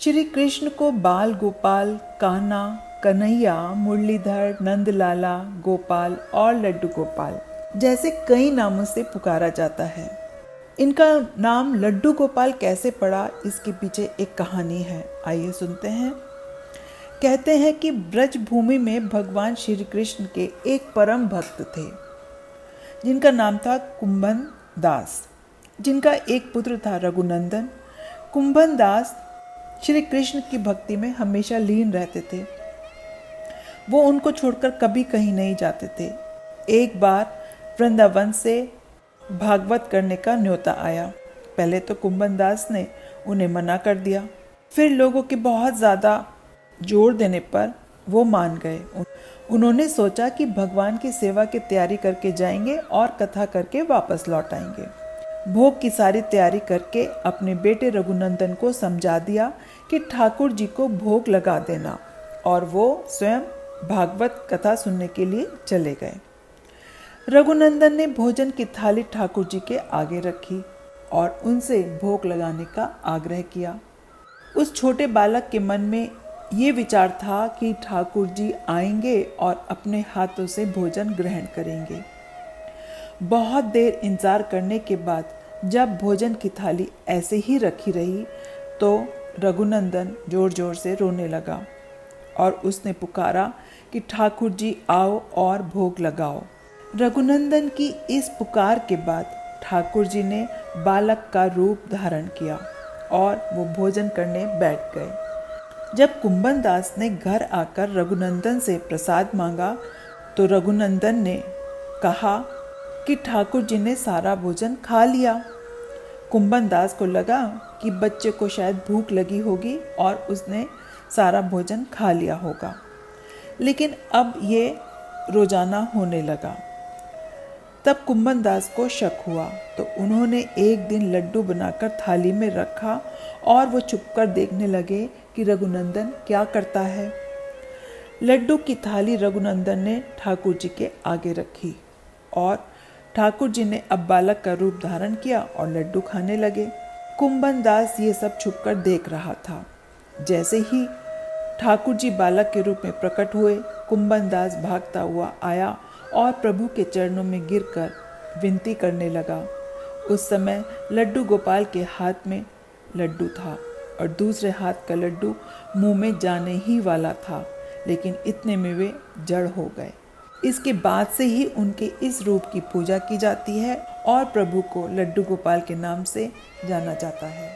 श्री कृष्ण को बाल गोपाल, कान्हा, कन्हैया, मुरलीधर, नंदलाला, गोपाल और लड्डू गोपाल जैसे कई नामों से पुकारा जाता है। इनका नाम लड्डू गोपाल कैसे पड़ा, इसके पीछे एक कहानी है, आइए सुनते हैं। कहते हैं कि ब्रज भूमि में भगवान श्री कृष्ण के एक परम भक्त थे जिनका नाम था कुंभन दास, जिनका एक पुत्र था रघुनंदन। कुंभन दास श्री कृष्ण की भक्ति में हमेशा लीन रहते थे। वो उनको छोड़कर कभी कहीं नहीं जाते थे। एक बार वृंदावन से भागवत करने का न्योता आया। पहले तो कुंभन दास ने उन्हें मना कर दिया, फिर लोगों के बहुत ज़्यादा जोर देने पर वो मान गए। उन्होंने सोचा कि भगवान की सेवा की तैयारी करके जाएंगे और कथा करके वापस लौट आएंगे। भोग की सारी तैयारी करके अपने बेटे रघुनंदन को समझा दिया कि ठाकुर जी को भोग लगा देना, और वो स्वयं भागवत कथा सुनने के लिए चले गए। रघुनंदन ने भोजन की थाली ठाकुर जी के आगे रखी और उनसे भोग लगाने का आग्रह किया। उस छोटे बालक के मन में ये विचार था कि ठाकुर जी आएंगे और अपने हाथों से भोजन ग्रहण करेंगे। बहुत देर इंतजार करने के बाद जब भोजन की थाली ऐसे ही रखी रही तो रघुनंदन जोर जोर से रोने लगा और उसने पुकारा कि ठाकुर जी आओ और भोग लगाओ। रघुनंदन की इस पुकार के बाद ठाकुर जी ने बालक का रूप धारण किया और वो भोजन करने बैठ गए। जब कुंभन दास ने घर आकर रघुनंदन से प्रसाद मांगा तो रघुनंदन ने कहा कि ठाकुर जी ने सारा भोजन खा लिया। कुंभन दास को लगा कि बच्चे को शायद भूख लगी होगी और उसने सारा भोजन खा लिया होगा, लेकिन अब ये रोजाना होने लगा। तब कुंभन दास को शक हुआ तो उन्होंने एक दिन लड्डू बनाकर थाली में रखा और वो छुपकर देखने लगे कि रघुनंदन क्या करता है। लड्डू की थाली रघुनंदन ने ठाकुर जी के आगे रखी और ठाकुर जी ने अब बालक का रूप धारण किया और लड्डू खाने लगे। कुंभन दास ये सब छुपकर देख रहा था। जैसे ही ठाकुर जी बालक के रूप में प्रकट हुए, कुंभन दास भागता हुआ आया और प्रभु के चरणों में गिरकर विनती करने लगा। उस समय लड्डू गोपाल के हाथ में लड्डू था और दूसरे हाथ का लड्डू मुंह में जाने ही वाला था, लेकिन इतने में वे जड़ हो गए। इसके बाद से ही उनके इस रूप की पूजा की जाती है और प्रभु को लड्डू गोपाल के नाम से जाना जाता है।